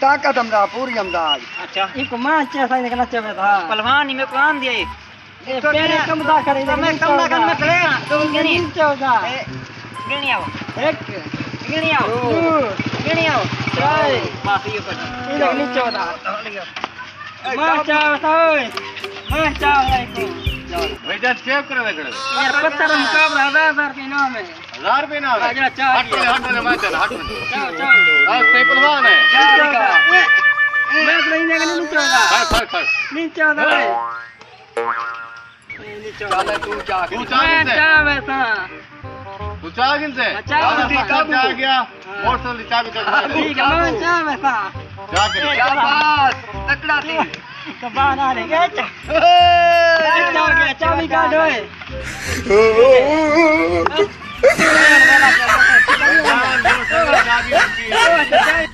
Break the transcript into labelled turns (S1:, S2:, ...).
S1: ताकत हमरा पूरी अमदाद।
S2: अच्छा एक मां चे साइन के नचे में था
S3: पहलवान में कुरान दिए
S2: ए पेरे कम दा करे
S3: मैं कम ना कर मैं चलेगा तो गिनी
S2: 14
S3: गिनी आओ
S2: एक
S3: गिनी आओ गिनी आओ
S2: चाय
S3: बस ये कर
S2: ये गिनी 14 मां चाय है
S4: वैजा सेव करे वेगड़े
S2: यार पत्थर मुकाबला 1000 के नाम है
S4: 1000 रुपए ना
S2: आ जा चाय
S4: हट रे मैं चल हट
S2: चाय चाय
S4: हां से पहलवान है
S2: मैं नहीं ने नीचे होगा
S4: खड़
S2: नीचे होगा
S1: चल तू जा
S4: तू चागिन से
S2: चाय वैसा
S4: तू चागिन से आ गया मोटरसाइकिल चाबी कर
S2: ठीक है मैं चाय वैसा
S4: जा के
S1: शाबाश तकड़ा थी।
S2: कबान आ रहे क्या चाबी काट ओए
S4: चाबी